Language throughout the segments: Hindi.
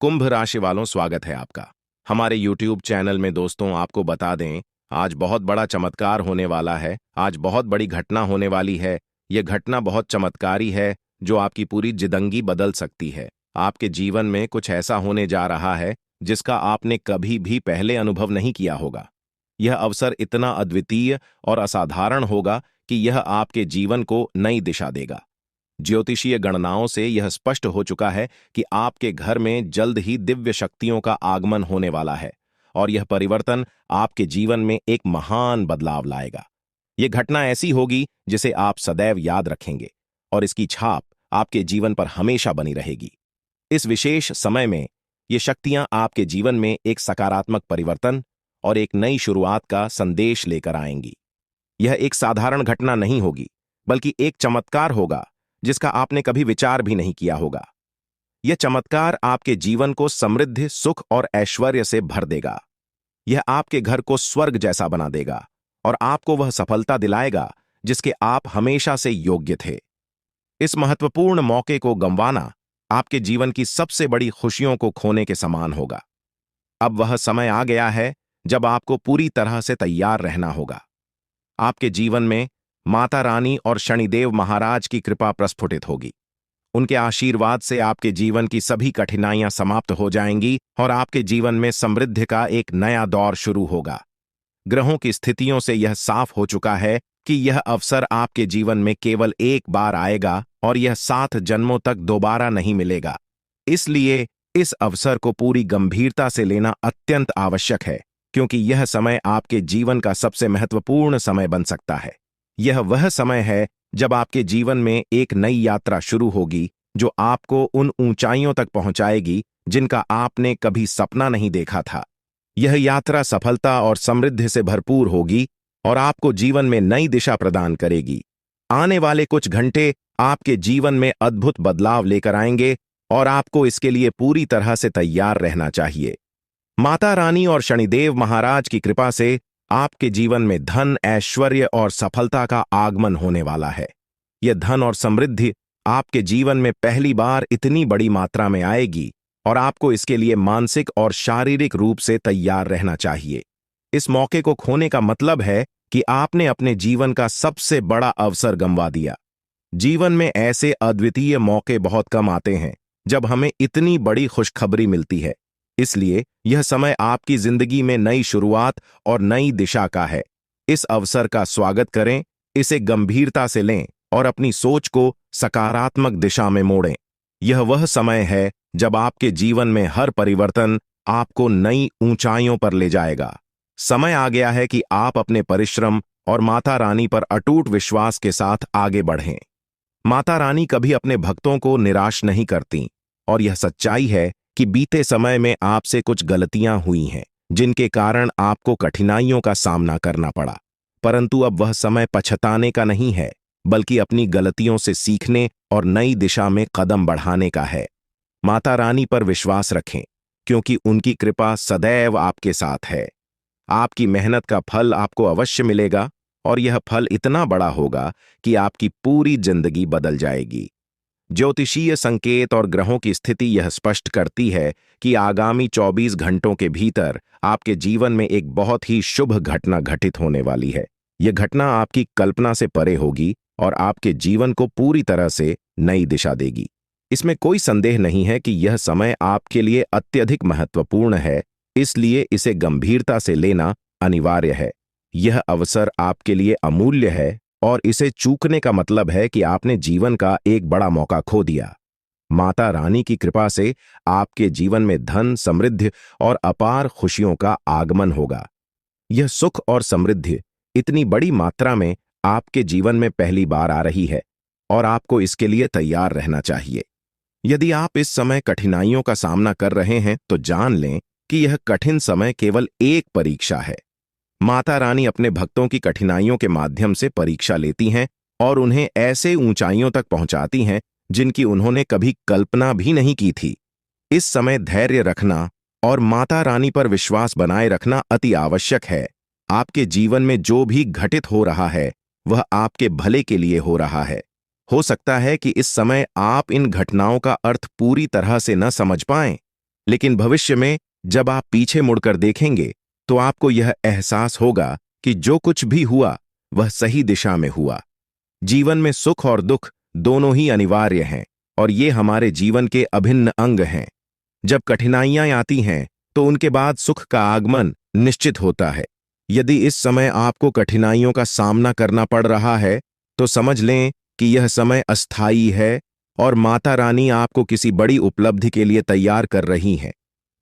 कुंभ राशि वालों, स्वागत है आपका हमारे YouTube चैनल में। दोस्तों, आपको बता दें, आज बहुत बड़ा चमत्कार होने वाला है। आज बहुत बड़ी घटना होने वाली है। यह घटना बहुत चमत्कारी है जो आपकी पूरी जिंदगी बदल सकती है। आपके जीवन में कुछ ऐसा होने जा रहा है जिसका आपने कभी भी पहले अनुभव नहीं किया होगा। यह अवसर इतना अद्वितीय और असाधारण होगा कि यह आपके जीवन को नई दिशा देगा। ज्योतिषीय गणनाओं से यह स्पष्ट हो चुका है कि आपके घर में जल्द ही दिव्य शक्तियों का आगमन होने वाला है और यह परिवर्तन आपके जीवन में एक महान बदलाव लाएगा। यह घटना ऐसी होगी जिसे आप सदैव याद रखेंगे और इसकी छाप आपके जीवन पर हमेशा बनी रहेगी। इस विशेष समय में ये शक्तियां आपके जीवन में एक सकारात्मक परिवर्तन और एक नई शुरुआत का संदेश लेकर आएंगी। यह एक साधारण घटना नहीं होगी, बल्कि एक चमत्कार होगा जिसका आपने कभी विचार भी नहीं किया होगा। यह चमत्कार आपके जीवन को समृद्धि, सुख और ऐश्वर्य से भर देगा। यह आपके घर को स्वर्ग जैसा बना देगा और आपको वह सफलता दिलाएगा जिसके आप हमेशा से योग्य थे। इस महत्वपूर्ण मौके को गंवाना आपके जीवन की सबसे बड़ी खुशियों को खोने के समान होगा। अब वह समय आ गया है जब आपको पूरी तरह से तैयार रहना होगा। आपके जीवन में माता रानी और शनिदेव महाराज की कृपा प्रस्फुटित होगी। उनके आशीर्वाद से आपके जीवन की सभी कठिनाइयां समाप्त हो जाएंगी और आपके जीवन में समृद्धि का एक नया दौर शुरू होगा। ग्रहों की स्थितियों से यह साफ हो चुका है कि यह अवसर आपके जीवन में केवल एक बार आएगा और यह 7 जन्मों तक दोबारा नहीं मिलेगा। इसलिए इस अवसर को पूरी गंभीरता से लेना अत्यंत आवश्यक है, क्योंकि यह समय आपके जीवन का सबसे महत्वपूर्ण समय बन सकता है। यह वह समय है जब आपके जीवन में एक नई यात्रा शुरू होगी जो आपको उन ऊंचाइयों तक पहुंचाएगी जिनका आपने कभी सपना नहीं देखा था। यह यात्रा सफलता और समृद्धि से भरपूर होगी और आपको जीवन में नई दिशा प्रदान करेगी। आने वाले कुछ घंटे आपके जीवन में अद्भुत बदलाव लेकर आएंगे और आपको इसके लिए पूरी तरह से तैयार रहना चाहिए। माता रानी और शनिदेव महाराज की कृपा से आपके जीवन में धन, ऐश्वर्य और सफलता का आगमन होने वाला है। यह धन और समृद्धि आपके जीवन में पहली बार इतनी बड़ी मात्रा में आएगी और आपको इसके लिए मानसिक और शारीरिक रूप से तैयार रहना चाहिए। इस मौके को खोने का मतलब है कि आपने अपने जीवन का सबसे बड़ा अवसर गंवा दिया। जीवन में ऐसे अद्वितीय मौके बहुत कम आते हैं जब हमें इतनी बड़ी खुशखबरी मिलती है। इसलिए यह समय आपकी जिंदगी में नई शुरुआत और नई दिशा का है। इस अवसर का स्वागत करें, इसे गंभीरता से लें और अपनी सोच को सकारात्मक दिशा में मोड़ें। यह वह समय है जब आपके जीवन में हर परिवर्तन आपको नई ऊंचाइयों पर ले जाएगा। समय आ गया है कि आप अपने परिश्रम और माता रानी पर अटूट विश्वास के साथ आगे बढ़ें। माता रानी कभी अपने भक्तों को निराश नहीं करती और यह सच्चाई है कि बीते समय में आपसे कुछ गलतियां हुई हैं जिनके कारण आपको कठिनाइयों का सामना करना पड़ा। परंतु अब वह समय पछताने का नहीं है, बल्कि अपनी गलतियों से सीखने और नई दिशा में कदम बढ़ाने का है। माता रानी पर विश्वास रखें, क्योंकि उनकी कृपा सदैव आपके साथ है। आपकी मेहनत का फल आपको अवश्य मिलेगा और यह फल इतना बड़ा होगा कि आपकी पूरी जिंदगी बदल जाएगी। ज्योतिषीय संकेत और ग्रहों की स्थिति यह स्पष्ट करती है कि आगामी 24 घंटों के भीतर आपके जीवन में एक बहुत ही शुभ घटना घटित होने वाली है। यह घटना आपकी कल्पना से परे होगी और आपके जीवन को पूरी तरह से नई दिशा देगी। इसमें कोई संदेह नहीं है कि यह समय आपके लिए अत्यधिक महत्वपूर्ण है, इसलिए इसे गंभीरता से लेना अनिवार्य है। यह अवसर आपके लिए अमूल्य है और इसे चूकने का मतलब है कि आपने जीवन का एक बड़ा मौका खो दिया। माता रानी की कृपा से आपके जीवन में धन, समृद्धि और अपार खुशियों का आगमन होगा। यह सुख और समृद्धि इतनी बड़ी मात्रा में आपके जीवन में पहली बार आ रही है और आपको इसके लिए तैयार रहना चाहिए। यदि आप इस समय कठिनाइयों का सामना कर रहे हैं तो जान लें कि यह कठिन समय केवल एक परीक्षा है। माता रानी अपने भक्तों की कठिनाइयों के माध्यम से परीक्षा लेती हैं और उन्हें ऐसे ऊंचाइयों तक पहुंचाती हैं जिनकी उन्होंने कभी कल्पना भी नहीं की थी। इस समय धैर्य रखना और माता रानी पर विश्वास बनाए रखना अति आवश्यक है। आपके जीवन में जो भी घटित हो रहा है वह आपके भले के लिए हो रहा है। हो सकता है कि इस समय आप इन घटनाओं का अर्थ पूरी तरह से न समझ पाएं, लेकिन भविष्य में जब आप पीछे मुड़कर देखेंगे तो आपको यह एहसास होगा कि जो कुछ भी हुआ वह सही दिशा में हुआ। जीवन में सुख और दुख दोनों ही अनिवार्य हैं और ये हमारे जीवन के अभिन्न अंग हैं। जब कठिनाइयां आती हैं तो उनके बाद सुख का आगमन निश्चित होता है। यदि इस समय आपको कठिनाइयों का सामना करना पड़ रहा है तो समझ लें कि यह समय अस्थायी है और माता रानी आपको किसी बड़ी उपलब्धि के लिए तैयार कर रही हैं।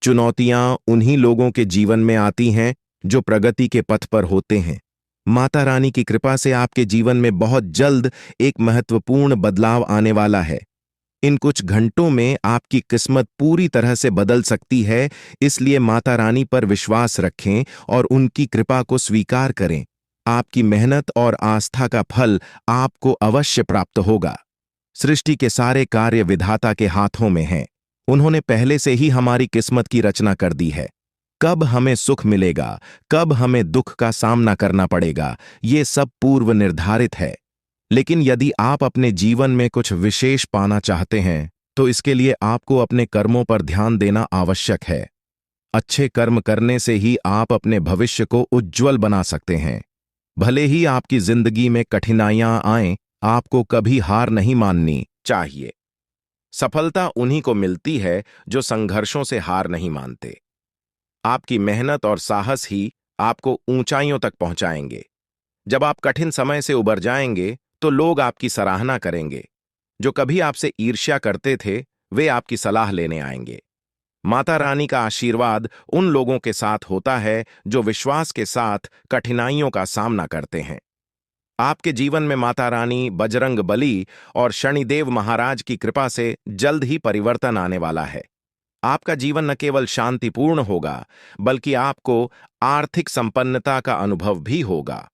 चुनौतियां उन्हीं लोगों के जीवन में आती हैं जो प्रगति के पथ पर होते हैं। माता रानी की कृपा से आपके जीवन में बहुत जल्द एक महत्वपूर्ण बदलाव आने वाला है। इन कुछ घंटों में आपकी किस्मत पूरी तरह से बदल सकती है, इसलिए माता रानी पर विश्वास रखें और उनकी कृपा को स्वीकार करें। आपकी मेहनत और आस्था का फल आपको अवश्य प्राप्त होगा। सृष्टि के सारे कार्य विधाता के हाथों में हैं। उन्होंने पहले से ही हमारी किस्मत की रचना कर दी है। कब हमें सुख मिलेगा, कब हमें दुख का सामना करना पड़ेगा, ये सब पूर्व निर्धारित है। लेकिन यदि आप अपने जीवन में कुछ विशेष पाना चाहते हैं तो इसके लिए आपको अपने कर्मों पर ध्यान देना आवश्यक है। अच्छे कर्म करने से ही आप अपने भविष्य को उज्ज्वल बना सकते हैं। भले ही आपकी जिंदगी में कठिनाइयां आएं, आपको कभी हार नहीं माननी चाहिए। सफलता उन्हीं को मिलती है जो संघर्षों से हार नहीं मानते। आपकी मेहनत और साहस ही आपको ऊंचाइयों तक पहुंचाएंगे। जब आप कठिन समय से उबर जाएंगे तो लोग आपकी सराहना करेंगे। जो कभी आपसे ईर्ष्या करते थे वे आपकी सलाह लेने आएंगे। माता रानी का आशीर्वाद उन लोगों के साथ होता है जो विश्वास के साथ कठिनाइयों का सामना करते हैं। आपके जीवन में माता रानी, बजरंग बली और शनिदेव महाराज की कृपा से जल्द ही परिवर्तन आने वाला है। आपका जीवन न केवल शांतिपूर्ण होगा बल्कि आपको आर्थिक संपन्नता का अनुभव भी होगा।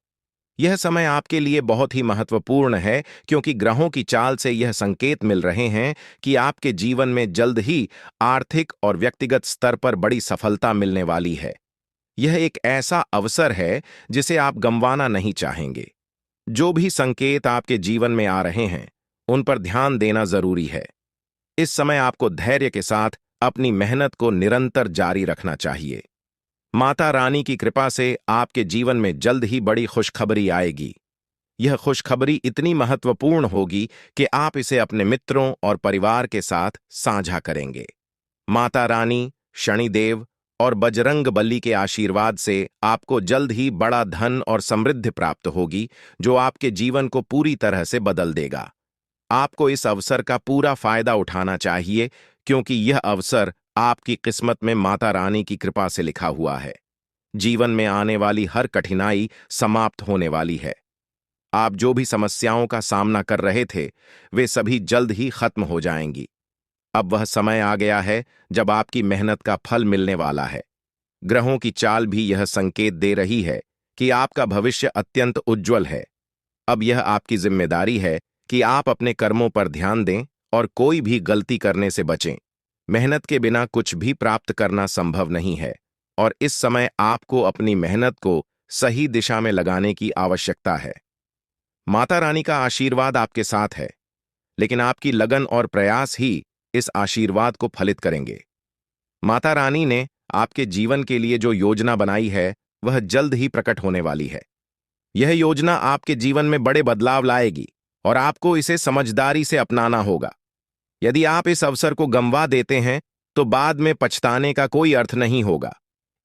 यह समय आपके लिए बहुत ही महत्वपूर्ण है क्योंकि ग्रहों की चाल से यह संकेत मिल रहे हैं कि आपके जीवन में जल्द ही आर्थिक और व्यक्तिगत स्तर पर बड़ी सफलता मिलने वाली है। यह एक ऐसा अवसर है जिसे आप गंवाना नहीं चाहेंगे। जो भी संकेत आपके जीवन में आ रहे हैं उन पर ध्यान देना जरूरी है। इस समय आपको धैर्य के साथ अपनी मेहनत को निरंतर जारी रखना चाहिए। माता रानी की कृपा से आपके जीवन में जल्द ही बड़ी खुशखबरी आएगी। यह खुशखबरी इतनी महत्वपूर्ण होगी कि आप इसे अपने मित्रों और परिवार के साथ साझा करेंगे। माता रानी, शनिदेव और बजरंग बली के आशीर्वाद से आपको जल्द ही बड़ा धन और समृद्धि प्राप्त होगी जो आपके जीवन को पूरी तरह से बदल देगा। आपको इस अवसर का पूरा फायदा उठाना चाहिए क्योंकि यह अवसर आपकी किस्मत में माता रानी की कृपा से लिखा हुआ है। जीवन में आने वाली हर कठिनाई समाप्त होने वाली है। आप जो भी समस्याओं का सामना कर रहे थे वे सभी जल्द ही खत्म हो जाएंगी। अब वह समय आ गया है जब आपकी मेहनत का फल मिलने वाला है। ग्रहों की चाल भी यह संकेत दे रही है कि आपका भविष्य अत्यंत उज्ज्वल है। अब यह आपकी जिम्मेदारी है कि आप अपने कर्मों पर ध्यान दें और कोई भी गलती करने से बचें। मेहनत के बिना कुछ भी प्राप्त करना संभव नहीं है और इस समय आपको अपनी मेहनत को सही दिशा में लगाने की आवश्यकता है। माता रानी का आशीर्वाद आपके साथ है, लेकिन आपकी लगन और प्रयास ही इस आशीर्वाद को फलित करेंगे। माता रानी ने आपके जीवन के लिए जो योजना बनाई है वह जल्द ही प्रकट होने वाली है। यह योजना आपके जीवन में बड़े बदलाव लाएगी और आपको इसे समझदारी से अपनाना होगा। यदि आप इस अवसर को गंवा देते हैं तो बाद में पछताने का कोई अर्थ नहीं होगा।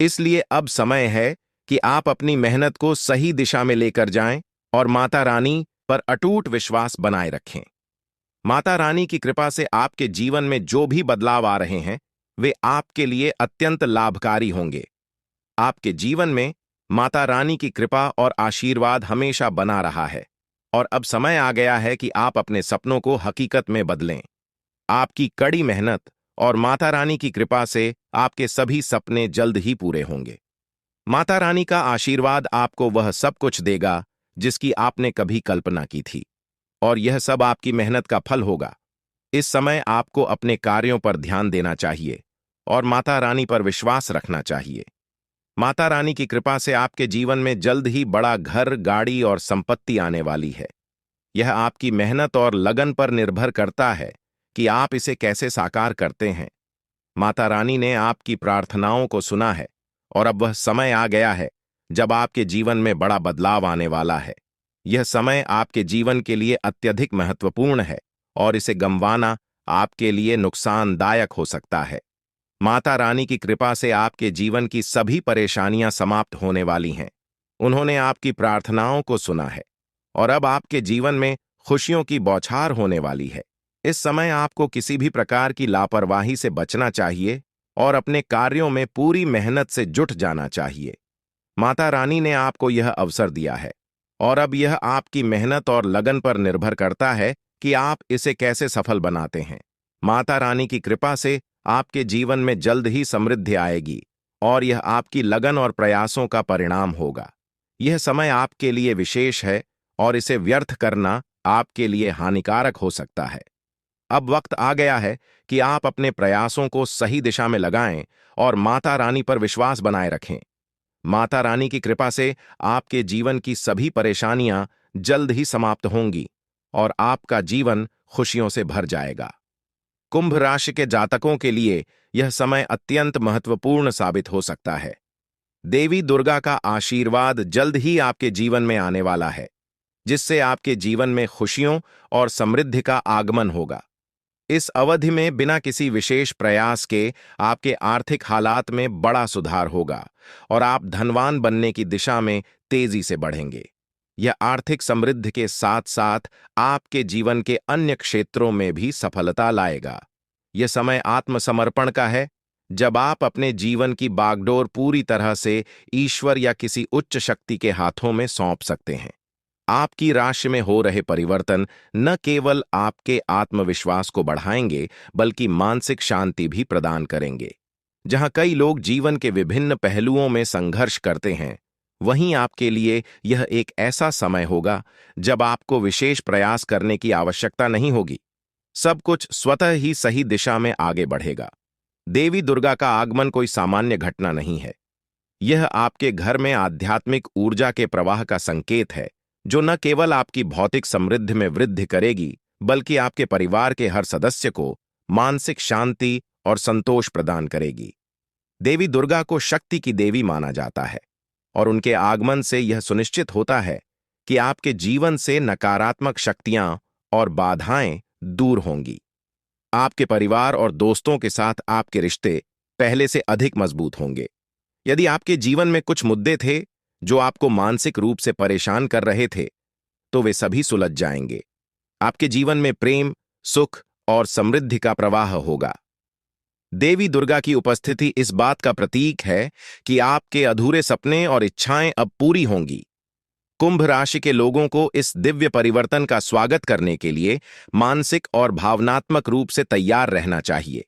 इसलिए अब समय है कि आप अपनी मेहनत को सही दिशा में लेकर जाएं और माता रानी पर अटूट विश्वास बनाए रखें। माता रानी की कृपा से आपके जीवन में जो भी बदलाव आ रहे हैं वे आपके लिए अत्यंत लाभकारी होंगे। आपके जीवन में माता रानी की कृपा और आशीर्वाद हमेशा बना रहा है और अब समय आ गया है कि आप अपने सपनों को हकीकत में बदलें। आपकी कड़ी मेहनत और माता रानी की कृपा से आपके सभी सपने जल्द ही पूरे होंगे। माता रानी का आशीर्वाद आपको वह सब कुछ देगा जिसकी आपने कभी कल्पना की थी और यह सब आपकी मेहनत का फल होगा। इस समय आपको अपने कार्यों पर ध्यान देना चाहिए और माता रानी पर विश्वास रखना चाहिए। माता रानी की कृपा से आपके जीवन में जल्द ही बड़ा घर, गाड़ी और संपत्ति आने वाली है। यह आपकी मेहनत और लगन पर निर्भर करता है कि आप इसे कैसे साकार करते हैं। माता रानी ने आपकी प्रार्थनाओं को सुना है और अब वह समय आ गया है जब आपके जीवन में बड़ा बदलाव आने वाला है। यह समय आपके जीवन के लिए अत्यधिक महत्वपूर्ण है और इसे गंवाना आपके लिए नुकसानदायक हो सकता है। माता रानी की कृपा से आपके जीवन की सभी परेशानियां समाप्त होने वाली हैं। उन्होंने आपकी प्रार्थनाओं को सुना है और अब आपके जीवन में खुशियों की बौछार होने वाली है। इस समय आपको किसी भी प्रकार की लापरवाही से बचना चाहिए और अपने कार्यों में पूरी मेहनत से जुट जाना चाहिए। माता रानी ने आपको यह अवसर दिया है और अब यह आपकी मेहनत और लगन पर निर्भर करता है कि आप इसे कैसे सफल बनाते हैं। माता रानी की कृपा से आपके जीवन में जल्द ही समृद्धि आएगी और यह आपकी लगन और प्रयासों का परिणाम होगा। यह समय आपके लिए विशेष है और इसे व्यर्थ करना आपके लिए हानिकारक हो सकता है। अब वक्त आ गया है कि आप अपने प्रयासों को सही दिशा में लगाएं और माता रानी पर विश्वास बनाए रखें। माता रानी की कृपा से आपके जीवन की सभी परेशानियां जल्द ही समाप्त होंगी और आपका जीवन खुशियों से भर जाएगा। कुंभ राशि के जातकों के लिए यह समय अत्यंत महत्वपूर्ण साबित हो सकता है। देवी दुर्गा का आशीर्वाद जल्द ही आपके जीवन में आने वाला है, जिससे आपके जीवन में खुशियों और समृद्धि का आगमन होगा। इस अवधि में बिना किसी विशेष प्रयास के आपके आर्थिक हालात में बड़ा सुधार होगा और आप धनवान बनने की दिशा में तेजी से बढ़ेंगे। यह आर्थिक समृद्धि के साथ साथ आपके जीवन के अन्य क्षेत्रों में भी सफलता लाएगा। यह समय आत्मसमर्पण का है, जब आप अपने जीवन की बागडोर पूरी तरह से ईश्वर या किसी उच्च शक्ति के हाथों में सौंप सकते हैं। आपकी राशि में हो रहे परिवर्तन न केवल आपके आत्मविश्वास को बढ़ाएंगे, बल्कि मानसिक शांति भी प्रदान करेंगे। जहां कई लोग जीवन के विभिन्न पहलुओं में संघर्ष करते हैं, वहीं आपके लिए यह एक ऐसा समय होगा जब आपको विशेष प्रयास करने की आवश्यकता नहीं होगी। सब कुछ स्वतः ही सही दिशा में आगे बढ़ेगा। देवी दुर्गा का आगमन कोई सामान्य घटना नहीं है। यह आपके घर में आध्यात्मिक ऊर्जा के प्रवाह का संकेत है, जो न केवल आपकी भौतिक समृद्धि में वृद्धि करेगी, बल्कि आपके परिवार के हर सदस्य को मानसिक शांति और संतोष प्रदान करेगी। देवी दुर्गा को शक्ति की देवी माना जाता है और उनके आगमन से यह सुनिश्चित होता है कि आपके जीवन से नकारात्मक शक्तियां और बाधाएं दूर होंगी। आपके परिवार और दोस्तों के साथ आपके रिश्ते पहले से अधिक मजबूत होंगे। यदि आपके जीवन में कुछ मुद्दे थे जो आपको मानसिक रूप से परेशान कर रहे थे, तो वे सभी सुलझ जाएंगे। आपके जीवन में प्रेम, सुख और समृद्धि का प्रवाह होगा। देवी दुर्गा की उपस्थिति इस बात का प्रतीक है कि आपके अधूरे सपने और इच्छाएं अब पूरी होंगी। कुंभ राशि के लोगों को इस दिव्य परिवर्तन का स्वागत करने के लिए मानसिक और भावनात्मक रूप से तैयार रहना चाहिए।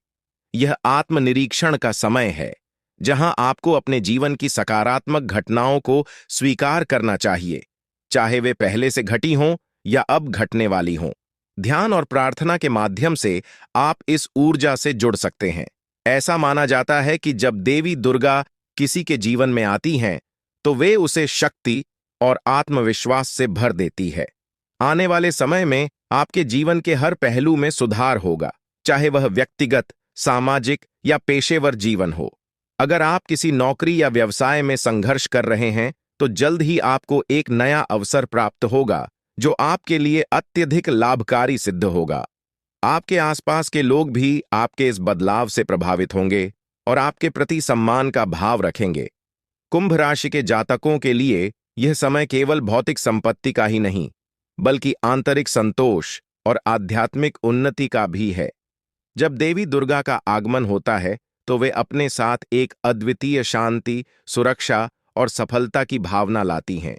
यह आत्मनिरीक्षण का समय है, जहां आपको अपने जीवन की सकारात्मक घटनाओं को स्वीकार करना चाहिए, चाहे वे पहले से घटी हों या अब घटने वाली हों। ध्यान और प्रार्थना के माध्यम से आप इस ऊर्जा से जुड़ सकते हैं। ऐसा माना जाता है कि जब देवी दुर्गा किसी के जीवन में आती हैं, तो वे उसे शक्ति और आत्मविश्वास से भर देती है। आने वाले समय में आपके जीवन के हर पहलू में सुधार होगा, चाहे वह व्यक्तिगत, सामाजिक या पेशेवर जीवन हो। अगर आप किसी नौकरी या व्यवसाय में संघर्ष कर रहे हैं, तो जल्द ही आपको एक नया अवसर प्राप्त होगा, जो आपके लिए अत्यधिक लाभकारी सिद्ध होगा। आपके आसपास के लोग भी आपके इस बदलाव से प्रभावित होंगे और आपके प्रति सम्मान का भाव रखेंगे। कुंभ राशि के जातकों के लिए यह समय केवल भौतिक संपत्ति का ही नहीं, बल्कि आंतरिक संतोष और आध्यात्मिक उन्नति का भी है। जब देवी दुर्गा का आगमन होता है, तो वे अपने साथ एक अद्वितीय शांति, सुरक्षा और सफलता की भावना लाती हैं।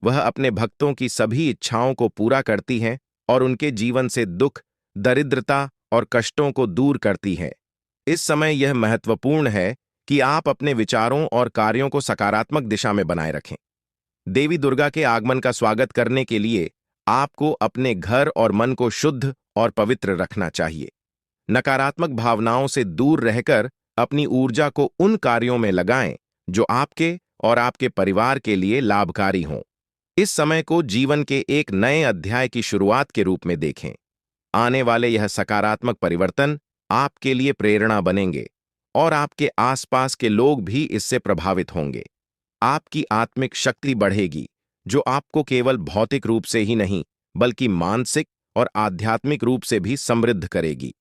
वह अपने भक्तों की सभी इच्छाओं को पूरा करती हैं और उनके जीवन से दुख, दरिद्रता और कष्टों को दूर करती हैं। इस समय यह महत्वपूर्ण है कि आप अपने विचारों और कार्यों को सकारात्मक दिशा में बनाए रखें। देवी दुर्गा के आगमन का स्वागत करने के लिए आपको अपने घर और मन को शुद्ध और पवित्र रखना चाहिए। नकारात्मक भावनाओं से दूर रहकर अपनी ऊर्जा को उन कार्यों में लगाएं जो आपके और आपके परिवार के लिए लाभकारी हों। इस समय को जीवन के एक नए अध्याय की शुरुआत के रूप में देखें। आने वाले यह सकारात्मक परिवर्तन आपके लिए प्रेरणा बनेंगे और आपके आसपास के लोग भी इससे प्रभावित होंगे। आपकी आत्मिक शक्ति बढ़ेगी, जो आपको केवल भौतिक रूप से ही नहीं, बल्कि मानसिक और आध्यात्मिक रूप से भी समृद्ध करेगी।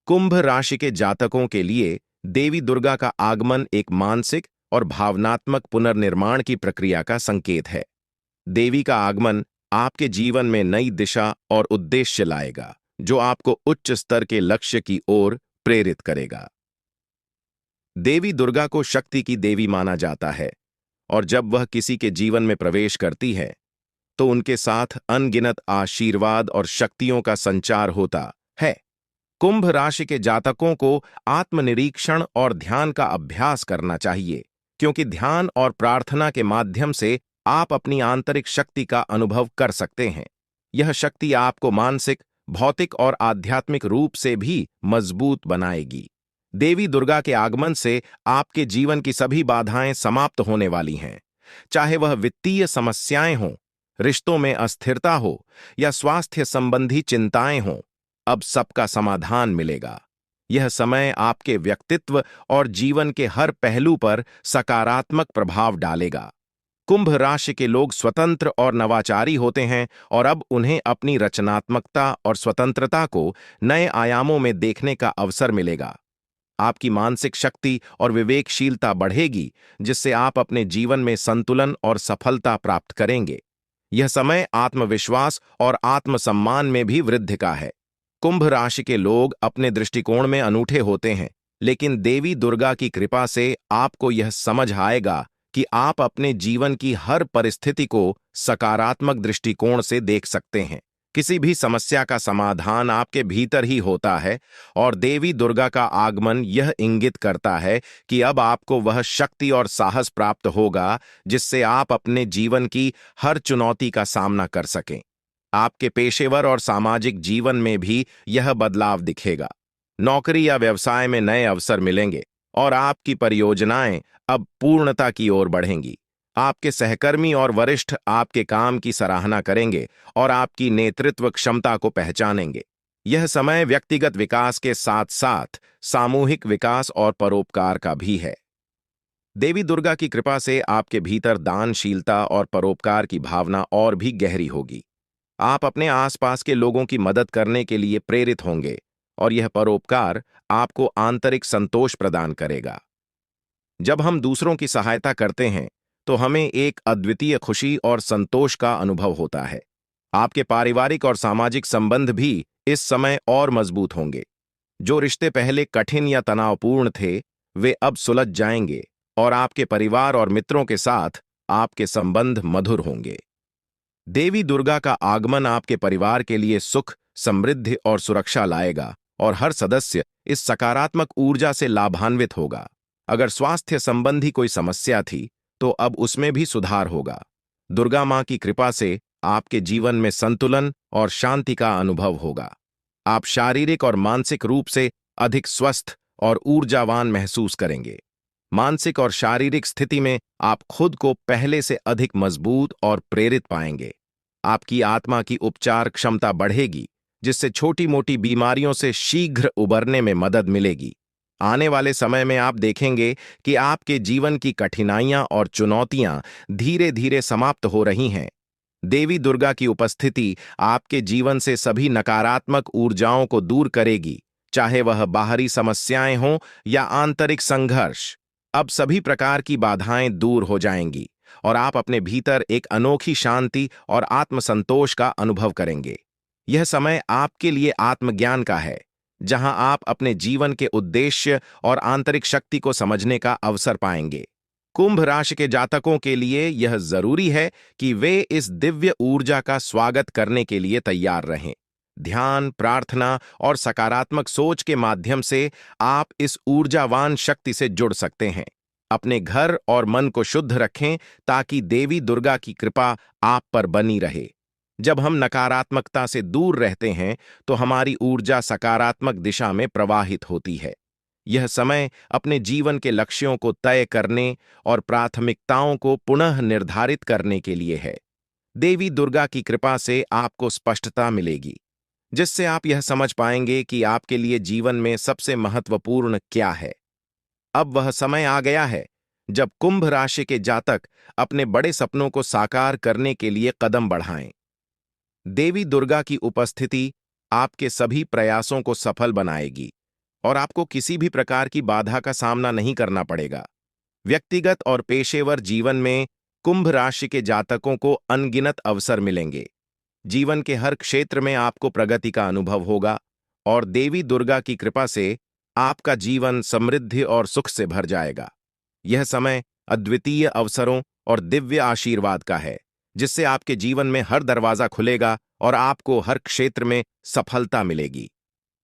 कुंभ राशि के जातकों के लिए देवी दुर्गा का आगमन एक मानसिक और भावनात्मक पुनर्निर्माण की प्रक्रिया का संकेत है। देवी का आगमन आपके जीवन में नई दिशा और उद्देश्य लाएगा, जो आपको उच्च स्तर के लक्ष्य की ओर प्रेरित करेगा। देवी दुर्गा को शक्ति की देवी माना जाता है, और जब वह किसी के जीवन में प्रवेश करती है, तो उनके साथ अनगिनत आशीर्वाद और शक्तियों का संचार होता है। कुंभ राशि के जातकों को आत्मनिरीक्षण और ध्यान का अभ्यास करना चाहिए, क्योंकि ध्यान और प्रार्थना के माध्यम से आप अपनी आंतरिक शक्ति का अनुभव कर सकते हैं। यह शक्ति आपको मानसिक, भौतिक और आध्यात्मिक रूप से भी मजबूत बनाएगी। देवी दुर्गा के आगमन से आपके जीवन की सभी बाधाएं समाप्त होने वाली हैं। चाहे वह वित्तीय समस्याएं हों, रिश्तों में अस्थिरता हो या स्वास्थ्य संबंधी चिंताएं हों, अब सबका समाधान मिलेगा। यह समय आपके व्यक्तित्व और जीवन के हर पहलू पर सकारात्मक प्रभाव डालेगा। कुंभ राशि के लोग स्वतंत्र और नवाचारी होते हैं, और अब उन्हें अपनी रचनात्मकता और स्वतंत्रता को नए आयामों में देखने का अवसर मिलेगा। आपकी मानसिक शक्ति और विवेकशीलता बढ़ेगी, जिससे आप अपने जीवन में संतुलन और सफलता प्राप्त करेंगे। यह समय आत्मविश्वास और आत्मसम्मान में भी वृद्धि का है। कुंभ राशि के लोग अपने दृष्टिकोण में अनूठे होते हैं, लेकिन देवी दुर्गा की कृपा से आपको यह समझ आएगा कि आप अपने जीवन की हर परिस्थिति को सकारात्मक दृष्टिकोण से देख सकते हैं। किसी भी समस्या का समाधान आपके भीतर ही होता है, और देवी दुर्गा का आगमन यह इंगित करता है कि अब आपको वह शक्ति और साहस प्राप्त होगा जिससे आप अपने जीवन की हर चुनौती का सामना कर सकें। आपके पेशेवर और सामाजिक जीवन में भी यह बदलाव दिखेगा। नौकरी या व्यवसाय में नए अवसर मिलेंगे, और आपकी परियोजनाएं अब पूर्णता की ओर बढ़ेंगी। आपके सहकर्मी और वरिष्ठ आपके काम की सराहना करेंगे और आपकी नेतृत्व क्षमता को पहचानेंगे। यह समय व्यक्तिगत विकास के साथ साथ सामूहिक विकास और परोपकार का भी है। देवी दुर्गा की कृपा से आपके भीतर दानशीलता और परोपकार की भावना और भी गहरी होगी। आप अपने आसपास के लोगों की मदद करने के लिए प्रेरित होंगे, और यह परोपकार आपको आंतरिक संतोष प्रदान करेगा। जब हम दूसरों की सहायता करते हैं, तो हमें एक अद्वितीय खुशी और संतोष का अनुभव होता है। आपके पारिवारिक और सामाजिक संबंध भी इस समय और मजबूत होंगे। जो रिश्ते पहले कठिन या तनावपूर्ण थे, वे अब सुलझ जाएंगे, और आपके परिवार और मित्रों के साथ आपके संबंध मधुर होंगे। देवी दुर्गा का आगमन आपके परिवार के लिए सुख, समृद्धि और सुरक्षा लाएगा, और हर सदस्य इस सकारात्मक ऊर्जा से लाभान्वित होगा। अगर स्वास्थ्य संबंधी कोई समस्या थी, तो अब उसमें भी सुधार होगा। दुर्गा मां की कृपा से आपके जीवन में संतुलन और शांति का अनुभव होगा। आप शारीरिक और मानसिक रूप से अधिक स्वस्थ और ऊर्जावान महसूस करेंगे। मानसिक और शारीरिक स्थिति में आप खुद को पहले से अधिक मजबूत और प्रेरित पाएंगे। आपकी आत्मा की उपचार क्षमता बढ़ेगी, जिससे छोटी-मोटी बीमारियों से शीघ्र उबरने में मदद मिलेगी। आने वाले समय में आप देखेंगे कि आपके जीवन की कठिनाइयां और चुनौतियां धीरे-धीरे समाप्त हो रही हैं। देवी दुर्गा की उपस्थिति आपके जीवन से सभी नकारात्मक ऊर्जाओं को दूर करेगी, चाहे वह बाहरी समस्याएं हों या आंतरिक संघर्ष। अब सभी प्रकार की बाधाएं दूर हो जाएंगी, और आप अपने भीतर एक अनोखी शांति और आत्मसंतोष का अनुभव करेंगे। यह समय आपके लिए आत्मज्ञान का है, जहां आप अपने जीवन के उद्देश्य और आंतरिक शक्ति को समझने का अवसर पाएंगे। कुंभ राशि के जातकों के लिए यह जरूरी है कि वे इस दिव्य ऊर्जा का स्वागत करने के लिए तैयार रहें। ध्यान, प्रार्थना और सकारात्मक सोच के माध्यम से आप इस ऊर्जावान शक्ति से जुड़ सकते हैं। अपने घर और मन को शुद्ध रखें, ताकि देवी दुर्गा की कृपा आप पर बनी रहे। जब हम नकारात्मकता से दूर रहते हैं, तो हमारी ऊर्जा सकारात्मक दिशा में प्रवाहित होती है। यह समय अपने जीवन के लक्ष्यों को तय करने और प्राथमिकताओं को पुनः निर्धारित करने के लिए है। देवी दुर्गा की कृपा से आपको स्पष्टता मिलेगी, जिससे आप यह समझ पाएंगे कि आपके लिए जीवन में सबसे महत्वपूर्ण क्या है। अब वह समय आ गया है जब कुंभ राशि के जातक अपने बड़े सपनों को साकार करने के लिए कदम बढ़ाएं। देवी दुर्गा की उपस्थिति आपके सभी प्रयासों को सफल बनाएगी और आपको किसी भी प्रकार की बाधा का सामना नहीं करना पड़ेगा। व्यक्तिगत और पेशेवर जीवन में कुंभ राशि के जातकों को अनगिनत अवसर मिलेंगे। जीवन के हर क्षेत्र में आपको प्रगति का अनुभव होगा और देवी दुर्गा की कृपा से आपका जीवन समृद्धि और सुख से भर जाएगा। यह समय अद्वितीय अवसरों और दिव्य आशीर्वाद का है, जिससे आपके जीवन में हर दरवाजा खुलेगा और आपको हर क्षेत्र में सफलता मिलेगी।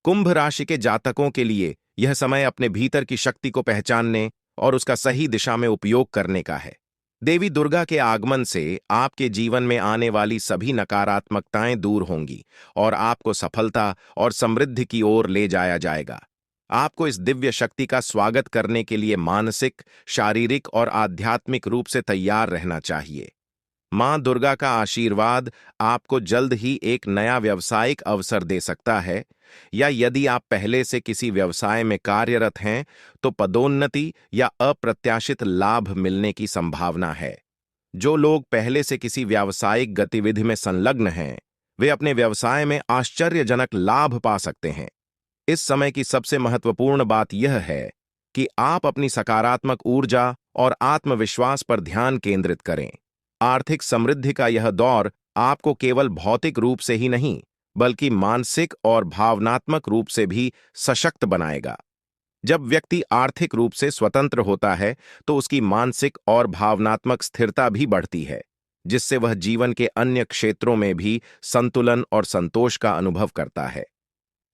कुंभ राशि के जातकों के लिए यह समय अपने भीतर की शक्ति को पहचानने और उसका सही दिशा में उपयोग करने का है। देवी दुर्गा के आगमन से आपके जीवन में आने वाली सभी नकारात्मकताएं दूर होंगी और आपको सफलता और समृद्धि की ओर ले जाया जाएगा। आपको इस दिव्य शक्ति का स्वागत करने के लिए मानसिक, शारीरिक और आध्यात्मिक रूप से तैयार रहना चाहिए। मां दुर्गा का आशीर्वाद आपको जल्द ही एक नया व्यावसायिक अवसर दे सकता है, या यदि आप पहले से किसी व्यवसाय में कार्यरत हैं तो पदोन्नति या अप्रत्याशित लाभ मिलने की संभावना है। जो लोग पहले से किसी व्यावसायिक गतिविधि में संलग्न हैं, वे अपने व्यवसाय में आश्चर्यजनक लाभ पा सकते हैं। इस समय की सबसे महत्वपूर्ण बात यह है कि आप अपनी सकारात्मक ऊर्जा और आत्मविश्वास पर ध्यान केंद्रित करें। आर्थिक समृद्धि का यह दौर आपको केवल भौतिक रूप से ही नहीं, बल्कि मानसिक और भावनात्मक रूप से भी सशक्त बनाएगा। जब व्यक्ति आर्थिक रूप से स्वतंत्र होता है तो उसकी मानसिक और भावनात्मक स्थिरता भी बढ़ती है, जिससे वह जीवन के अन्य क्षेत्रों में भी संतुलन और संतोष का अनुभव करता है।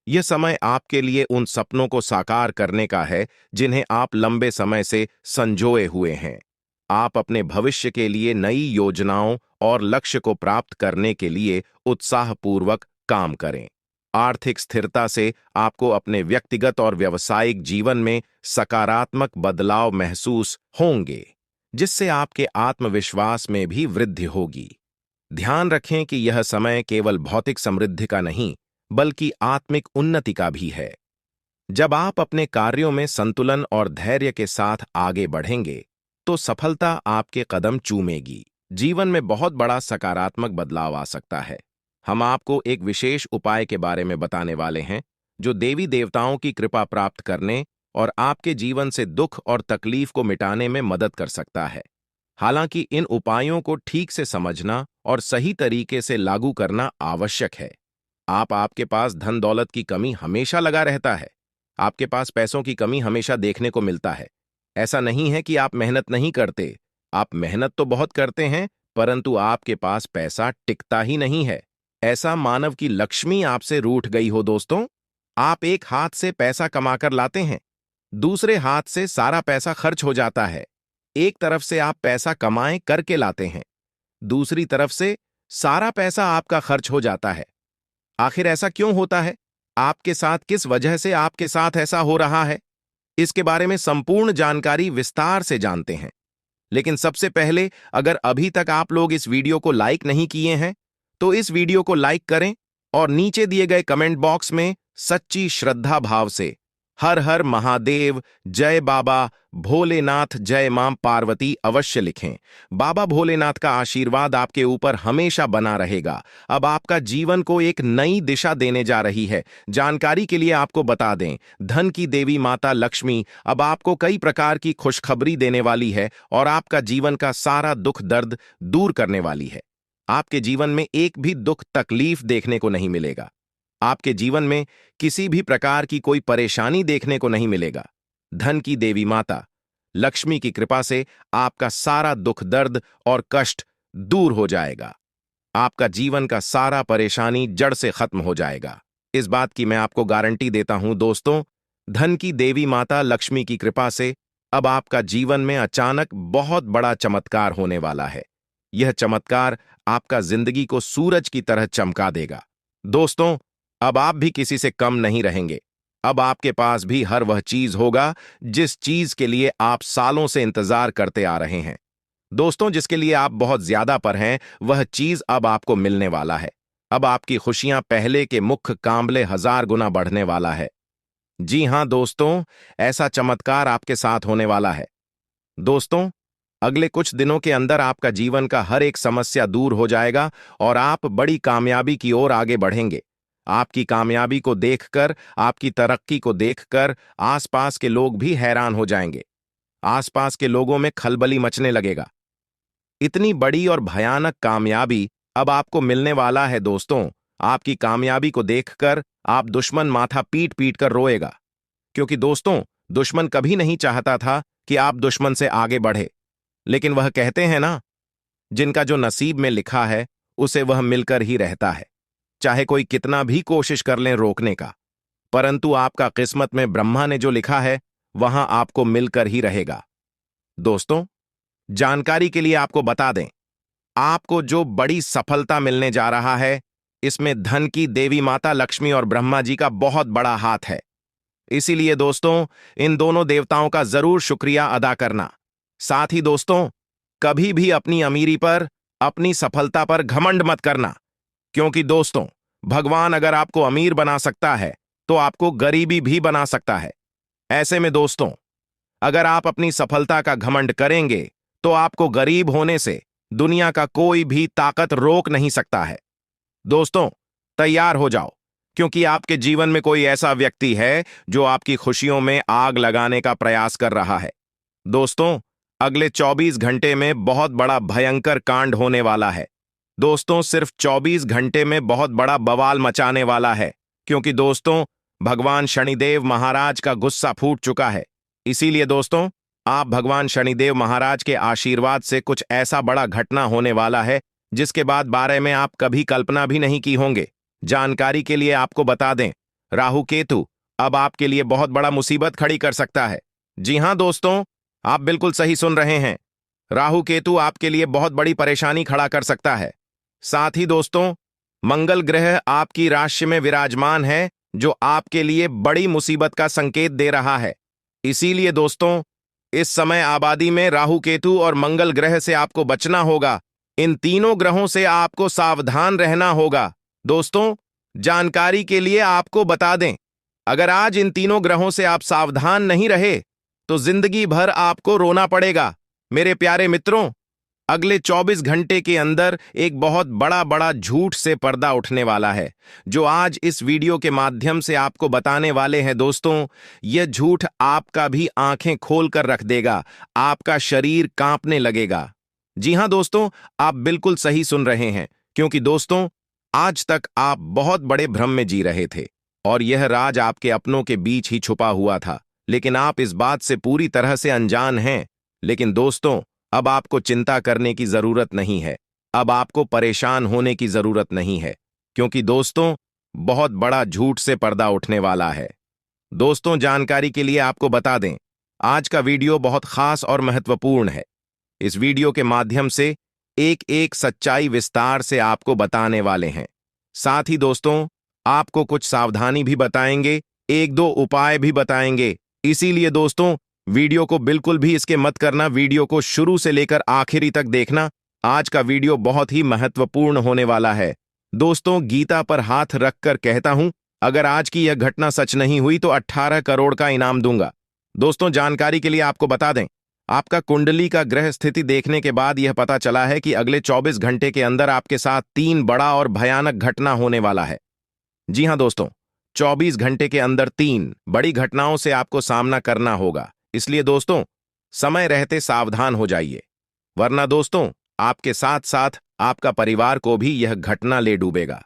यह समय आपके लिए उन सपनों को साकार करने का है जिन्हें आप लंबे समय से संजोए हुए हैं। आप अपने भविष्य के लिए नई योजनाओं और लक्ष्य को प्राप्त करने के लिए उत्साहपूर्वक काम करें। आर्थिक स्थिरता से आपको अपने व्यक्तिगत और व्यावसायिक जीवन में सकारात्मक बदलाव महसूस होंगे, जिससे आपके आत्मविश्वास में भी वृद्धि होगी। ध्यान रखें कि यह समय केवल भौतिक समृद्धि का नहीं, बल्कि आत्मिक उन्नति का भी है। जब आप अपने कार्यों में संतुलन और धैर्य के साथ आगे बढ़ेंगे तो सफलता आपके कदम चूमेगी। जीवन में बहुत बड़ा सकारात्मक बदलाव आ सकता है। हम आपको एक विशेष उपाय के बारे में बताने वाले हैं जो देवी देवताओं की कृपा प्राप्त करने और आपके जीवन से दुख और तकलीफ को मिटाने में मदद कर सकता है। हालांकि इन उपायों को ठीक से समझना और सही तरीके से लागू करना आवश्यक है। आपके पास धन दौलत की कमी हमेशा लगा रहता है। आपके पास पैसों की कमी हमेशा देखने को मिलता है। ऐसा नहीं है कि आप मेहनत नहीं करते, आप मेहनत तो बहुत करते हैं, परंतु आपके पास पैसा टिकता ही नहीं है। ऐसा मानव की लक्ष्मी आपसे रूठ गई हो दोस्तों। आप एक हाथ से पैसा कमाकर लाते हैं, दूसरे हाथ से सारा पैसा खर्च हो जाता है। एक तरफ से आप पैसा कमाएं करके लाते हैं, दूसरी तरफ से सारा पैसा आपका खर्च हो जाता है। आखिर ऐसा क्यों होता है? आपके साथ किस वजह से आपके साथ ऐसा हो रहा है? इसके बारे में संपूर्ण जानकारी विस्तार से जानते हैं। लेकिन सबसे पहले, अगर अभी तक आप लोग इस वीडियो को लाइक नहीं किए हैं तो इस वीडियो को लाइक करें और नीचे दिए गए कमेंट बॉक्स में सच्ची श्रद्धा भाव से हर हर महादेव, जय बाबा भोलेनाथ, जय मां पार्वती अवश्य लिखें। बाबा भोलेनाथ का आशीर्वाद आपके ऊपर हमेशा बना रहेगा। अब आपका जीवन को एक नई दिशा देने जा रही है। जानकारी के लिए आपको बता दें, धन की देवी माता लक्ष्मी अब आपको कई प्रकार की खुशखबरी देने वाली है और आपका जीवन का सारा दुख दर्द दूर करने वाली है। आपके जीवन में एक भी दुख तकलीफ देखने को नहीं मिलेगा। आपके जीवन में किसी भी प्रकार की कोई परेशानी देखने को नहीं मिलेगा। धन की देवी माता लक्ष्मी की कृपा से आपका सारा दुख दर्द और कष्ट दूर हो जाएगा। आपका जीवन का सारा परेशानी जड़ से खत्म हो जाएगा। इस बात की मैं आपको गारंटी देता हूं दोस्तों। धन की देवी माता लक्ष्मी की कृपा से अब आपका जीवन में अचानक बहुत बड़ा चमत्कार होने वाला है। यह चमत्कार आपका जिंदगी को सूरज की तरह चमका देगा। दोस्तों, अब आप भी किसी से कम नहीं रहेंगे। अब आपके पास भी हर वह चीज होगा जिस चीज के लिए आप सालों से इंतजार करते आ रहे हैं। दोस्तों, जिसके लिए आप बहुत ज्यादा पर हैं, वह चीज अब आपको मिलने वाला है। अब आपकी खुशियां पहले के मुख्य कांबले 1000 गुना बढ़ने वाला है। जी हाँ दोस्तों, ऐसा चमत्कार आपके साथ होने वाला है। दोस्तों, अगले कुछ दिनों के अंदर आपका जीवन का हर एक समस्या दूर हो जाएगा और आप बड़ी कामयाबी की ओर आगे बढ़ेंगे। आपकी कामयाबी को देखकर, आपकी तरक्की को देखकर आसपास के लोग भी हैरान हो जाएंगे। आसपास के लोगों में खलबली मचने लगेगा। इतनी बड़ी और भयानक कामयाबी अब आपको मिलने वाला है दोस्तों। आपकी कामयाबी को देखकर आप दुश्मन माथा पीट पीट कर रोएगा, क्योंकि दोस्तों, दुश्मन कभी नहीं चाहता था कि आप दुश्मन से आगे बढ़े। लेकिन वह कहते हैं ना, जिनका जो नसीब में लिखा है उसे वह मिलकर ही रहता है। चाहे कोई कितना भी कोशिश कर लें रोकने का, परंतु आपका किस्मत में ब्रह्मा ने जो लिखा है वहां आपको मिलकर ही रहेगा। दोस्तों, जानकारी के लिए आपको बता दें, आपको जो बड़ी सफलता मिलने जा रहा है, इसमें धन की देवी माता लक्ष्मी और ब्रह्मा जी का बहुत बड़ा हाथ है। इसीलिए दोस्तों, इन दोनों देवताओं का जरूर शुक्रिया अदा करना। साथ ही दोस्तों, कभी भी अपनी अमीरी पर, अपनी सफलता पर घमंड मत करना, क्योंकि दोस्तों, भगवान अगर आपको अमीर बना सकता है तो आपको गरीबी भी बना सकता है। ऐसे में दोस्तों, अगर आप अपनी सफलता का घमंड करेंगे तो आपको गरीब होने से दुनिया का कोई भी ताकत रोक नहीं सकता है। दोस्तों, तैयार हो जाओ, क्योंकि आपके जीवन में कोई ऐसा व्यक्ति है जो आपकी खुशियों में आग लगाने का प्रयास कर रहा है। दोस्तों, अगले 24 घंटे में बहुत बड़ा भयंकर कांड होने वाला है। दोस्तों, सिर्फ 24 घंटे में बहुत बड़ा बवाल मचाने वाला है, क्योंकि दोस्तों, भगवान शनिदेव महाराज का गुस्सा फूट चुका है। इसीलिए दोस्तों, आप भगवान शनिदेव महाराज के आशीर्वाद से कुछ ऐसा बड़ा घटना होने वाला है जिसके बाद बारे में आप कभी कल्पना भी नहीं की होंगे। जानकारी के लिए आपको बता दें, राहु केतु अब आपके लिए बहुत बड़ा मुसीबत खड़ी कर सकता है। जी हां दोस्तों, आप बिल्कुल सही सुन रहे हैं। राहु केतु आपके लिए बहुत बड़ी परेशानी खड़ा कर सकता है। साथ ही दोस्तों, मंगल ग्रह आपकी राशि में विराजमान है, जो आपके लिए बड़ी मुसीबत का संकेत दे रहा है। इसीलिए दोस्तों, इस समय आबादी में राहु केतु और मंगल ग्रह से आपको बचना होगा। इन तीनों ग्रहों से आपको सावधान रहना होगा। दोस्तों, जानकारी के लिए आपको बता दें, अगर आज इन तीनों ग्रहों से आप सावधान नहीं रहे तो जिंदगी भर आपको रोना पड़ेगा। मेरे प्यारे मित्रों, अगले 24 घंटे के अंदर एक बहुत बड़ा झूठ से पर्दा उठने वाला है, जो आज इस वीडियो के माध्यम से आपको बताने वाले हैं। दोस्तों, यह झूठ आपका भी आंखें खोल कर रख देगा, आपका शरीर कांपने लगेगा। जी हां दोस्तों, आप बिल्कुल सही सुन रहे हैं, क्योंकि दोस्तों, आज तक आप बहुत बड़े भ्रम में जी रहे थे और यह राज आपके अपनों के बीच ही छुपा हुआ था, लेकिन आप इस बात से पूरी तरह से अनजान हैं। लेकिन दोस्तों, अब आपको चिंता करने की जरूरत नहीं है, अब आपको परेशान होने की जरूरत नहीं है, क्योंकि दोस्तों, बहुत बड़ा झूठ से पर्दा उठने वाला है। दोस्तों, जानकारी के लिए आपको बता दें, आज का वीडियो बहुत खास और महत्वपूर्ण है। इस वीडियो के माध्यम से एक एक सच्चाई विस्तार से आपको बताने वाले हैं। साथ ही दोस्तों, आपको कुछ सावधानी भी बताएंगे, एक दो उपाय भी बताएंगे। इसीलिए दोस्तों, वीडियो को बिल्कुल भी इसके मत करना, वीडियो को शुरू से लेकर आखिरी तक देखना। आज का वीडियो बहुत ही महत्वपूर्ण होने वाला है। दोस्तों, गीता पर हाथ रखकर कहता हूं, अगर आज की यह घटना सच नहीं हुई तो 18 करोड़ का इनाम दूंगा। दोस्तों, जानकारी के लिए आपको बता दें, आपका कुंडली का ग्रह स्थिति देखने के बाद यह पता चला है कि अगले 24 घंटे के अंदर आपके साथ 3 बड़ा और भयानक घटना होने वाला है। जी हां दोस्तों, 24 घंटे के अंदर 3 बड़ी घटनाओं से आपको सामना करना होगा। इसलिए दोस्तों, समय रहते सावधान हो जाइए, वरना दोस्तों, आपके साथ साथ आपका परिवार को भी यह घटना ले डूबेगा।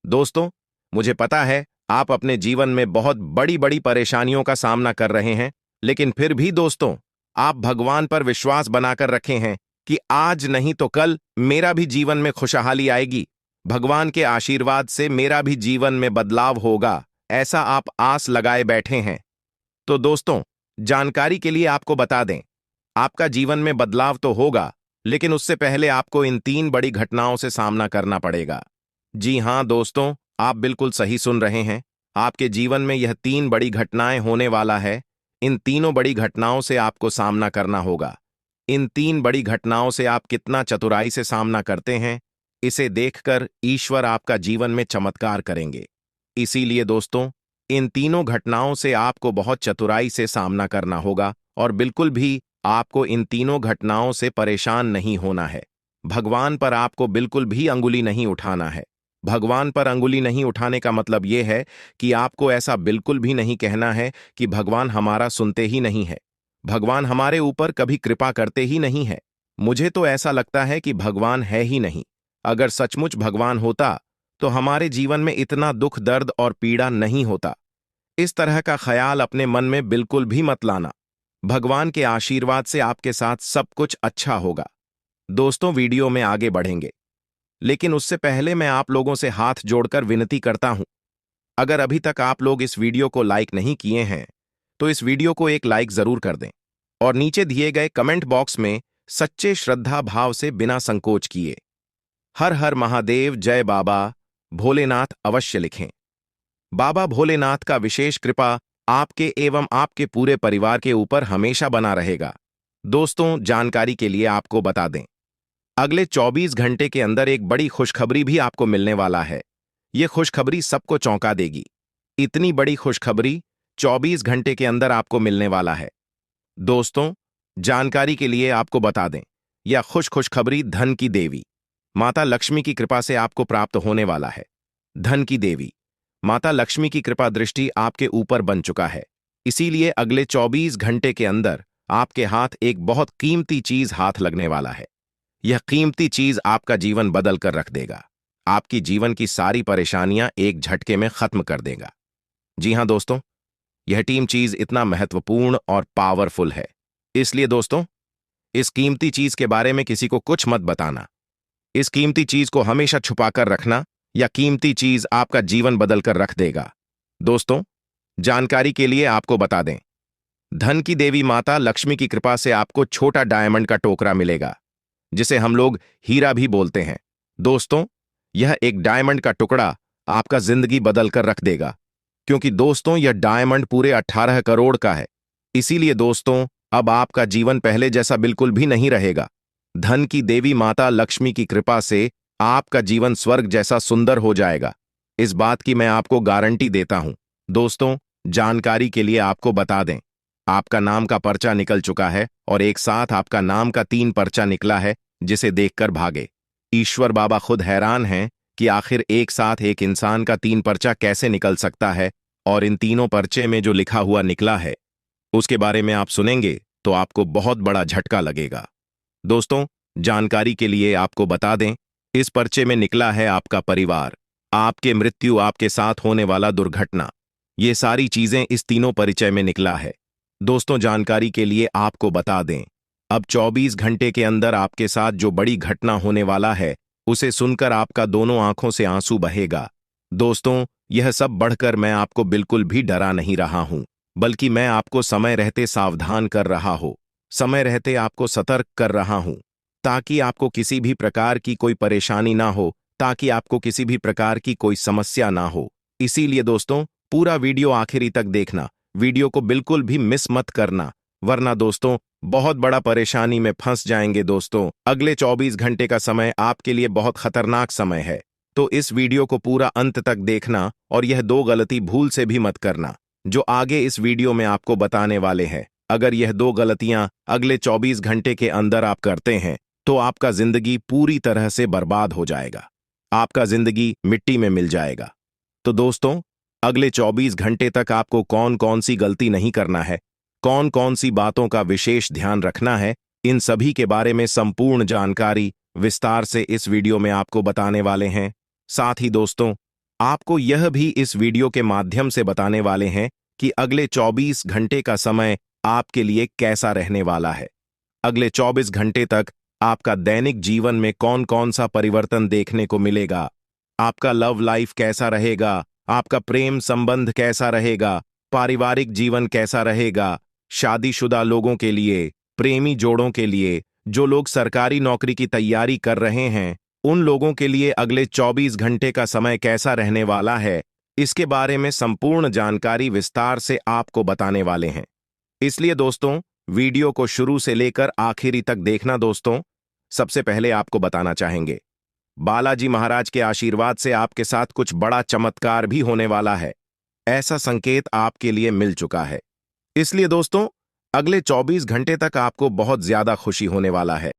दोस्तों, मुझे पता है आप अपने जीवन में बहुत बड़ी बड़ी परेशानियों का सामना कर रहे हैं, लेकिन फिर भी दोस्तों, आप भगवान पर विश्वास बनाकर रखे हैं कि आज नहीं तो कल मेरा भी जीवन में खुशहाली आएगी, भगवान के आशीर्वाद से मेरा भी जीवन में बदलाव होगा, ऐसा आप आस लगाए बैठे हैं। तो दोस्तों, जानकारी के लिए आपको बता दें, आपका जीवन में बदलाव तो होगा, लेकिन उससे पहले आपको इन 3 बड़ी घटनाओं से सामना करना पड़ेगा। जी हां दोस्तों, आप बिल्कुल सही सुन रहे हैं। आपके जीवन में यह 3 बड़ी घटनाएं होने वाला है। इन तीनों बड़ी घटनाओं से आपको सामना करना होगा। इन 3 बड़ी घटनाओं से आप कितना चतुराई से सामना करते हैं, इसे देखकर ईश्वर आपका जीवन में चमत्कार करेंगे। इसीलिए दोस्तों, इन तीनों घटनाओं से आपको बहुत चतुराई से सामना करना होगा और बिल्कुल भी आपको इन तीनों घटनाओं से परेशान नहीं होना है। भगवान पर आपको बिल्कुल भी अंगुली नहीं उठाना है। भगवान पर अंगुली नहीं उठाने का मतलब यह है कि आपको ऐसा बिल्कुल भी नहीं कहना है कि भगवान हमारा सुनते ही नहीं है, भगवान हमारे ऊपर कभी कृपा करते ही नहीं है। मुझे तो ऐसा लगता है कि भगवान है ही नहीं। अगर सचमुच भगवान होता तो हमारे जीवन में इतना दुख दर्द और पीड़ा नहीं होता। इस तरह का ख्याल अपने मन में बिल्कुल भी मत लाना। भगवान के आशीर्वाद से आपके साथ सब कुछ अच्छा होगा। दोस्तों, वीडियो में आगे बढ़ेंगे, लेकिन उससे पहले मैं आप लोगों से हाथ जोड़कर विनती करता हूं, अगर अभी तक आप लोग इस वीडियो को लाइक नहीं किए हैं तो इस वीडियो को एक लाइक जरूर कर दें और नीचे दिए गए कमेंट बॉक्स में सच्चे श्रद्धा भाव से बिना संकोच किए हर हर महादेव जय बाबा भोलेनाथ अवश्य लिखें। बाबा भोलेनाथ का विशेष कृपा आपके एवं आपके पूरे परिवार के ऊपर हमेशा बना रहेगा। दोस्तों, जानकारी के लिए आपको बता दें, अगले 24 घंटे के अंदर एक बड़ी खुशखबरी भी आपको मिलने वाला है। ये खुशखबरी सबको चौंका देगी। इतनी बड़ी खुशखबरी 24 घंटे के अंदर आपको मिलने वाला है। दोस्तों, जानकारी के लिए आपको बता दें, यह खुशखबरी धन की देवी माता लक्ष्मी की कृपा से आपको प्राप्त होने वाला है। धन की देवी माता लक्ष्मी की कृपा दृष्टि आपके ऊपर बन चुका है। इसीलिए अगले 24 घंटे के अंदर आपके हाथ एक बहुत कीमती चीज हाथ लगने वाला है। यह कीमती चीज आपका जीवन बदल कर रख देगा। आपकी जीवन की सारी परेशानियां एक झटके में खत्म कर देगा। जी हां दोस्तों, यह टीम चीज इतना महत्वपूर्ण और पावरफुल है। इसलिए दोस्तों, इस कीमती चीज के बारे में किसी को कुछ मत बताना। इस कीमती चीज को हमेशा छुपाकर रखना, या कीमती चीज आपका जीवन बदल कर रख देगा। दोस्तों, जानकारी के लिए आपको बता दें, धन की देवी माता लक्ष्मी की कृपा से आपको छोटा डायमंड का टोकरा मिलेगा, जिसे हम लोग हीरा भी बोलते हैं। दोस्तों, यह एक डायमंड का टुकड़ा आपका जिंदगी बदल कर रख देगा, क्योंकि दोस्तों यह डायमंड पूरे 18 करोड़ का है। इसीलिए दोस्तों, अब आपका जीवन पहले जैसा बिल्कुल भी नहीं रहेगा। धन की देवी माता लक्ष्मी की कृपा से आपका जीवन स्वर्ग जैसा सुंदर हो जाएगा। इस बात की मैं आपको गारंटी देता हूं। दोस्तों, जानकारी के लिए आपको बता दें, आपका नाम का पर्चा निकल चुका है और एक साथ आपका नाम का 3 पर्चा निकला है, जिसे देखकर भागे। ईश्वर बाबा खुद हैरान हैं कि आखिर एक साथ एक इंसान का 3 पर्चा कैसे निकल सकता है, और इन तीनों पर्चे में जो लिखा हुआ निकला है उसके बारे में आप सुनेंगे तो आपको बहुत बड़ा झटका लगेगा। दोस्तों, जानकारी के लिए आपको बता दें, इस पर्चे में निकला है आपका परिवार, आपके मृत्यु, आपके साथ होने वाला दुर्घटना, ये सारी चीजें इस तीनों परिचय में निकला है। दोस्तों, जानकारी के लिए आपको बता दें, अब 24 घंटे के अंदर आपके साथ जो बड़ी घटना होने वाला है उसे सुनकर आपका दोनों आंखों से आंसू बहेगा। दोस्तों, यह सब बढ़कर मैं आपको बिल्कुल भी डरा नहीं रहा हूं, बल्कि मैं आपको समय रहते सावधान कर रहा हूं, समय रहते आपको सतर्क कर रहा हूं, ताकि आपको किसी भी प्रकार की कोई परेशानी ना हो, ताकि आपको किसी भी प्रकार की कोई समस्या ना हो। इसीलिए दोस्तों, पूरा वीडियो आखिरी तक देखना, वीडियो को बिल्कुल भी मिस मत करना, वरना दोस्तों बहुत बड़ा परेशानी में फंस जाएंगे। दोस्तों, अगले 24 घंटे का समय आपके लिए बहुत खतरनाक समय है, तो इस वीडियो को पूरा अंत तक देखना और यह 2 गलती भूल से भी मत करना, जो आगे इस वीडियो में आपको बताने वाले हैं। अगर यह 2 गलतियां अगले 24 घंटे के अंदर आप करते हैं तो आपका जिंदगी पूरी तरह से बर्बाद हो जाएगा, आपका जिंदगी मिट्टी में मिल जाएगा। तो दोस्तों, अगले 24 घंटे तक आपको कौन कौन सी गलती नहीं करना है, कौन कौन सी बातों का विशेष ध्यान रखना है, इन सभी के बारे में संपूर्ण जानकारी विस्तार से इस वीडियो में आपको बताने वाले हैं। साथ ही दोस्तों, आपको यह भी इस वीडियो के माध्यम से बताने वाले हैं कि अगले 24 घंटे का समय आपके लिए कैसा रहने वाला है। अगले 24 घंटे तक आपका दैनिक जीवन में कौन कौन सा परिवर्तन देखने को मिलेगा, आपका लव लाइफ कैसा रहेगा, आपका प्रेम संबंध कैसा रहेगा, पारिवारिक जीवन कैसा रहेगा, शादीशुदा लोगों के लिए, प्रेमी जोड़ों के लिए, जो लोग सरकारी नौकरी की तैयारी कर रहे हैं, उन लोगों के लिए अगले 24 घंटे का समय कैसा रहने वाला है, इसके बारे में संपूर्ण जानकारी विस्तार से आपको बताने वाले हैं। इसलिए दोस्तों, वीडियो को शुरू से लेकर आखिरी तक देखना। दोस्तों, सबसे पहले आपको बताना चाहेंगे, बालाजी महाराज के आशीर्वाद से आपके साथ कुछ बड़ा चमत्कार भी होने वाला है। ऐसा संकेत आपके लिए मिल चुका है। इसलिए दोस्तों, अगले 24 घंटे तक आपको बहुत ज्यादा खुशी होने वाला है।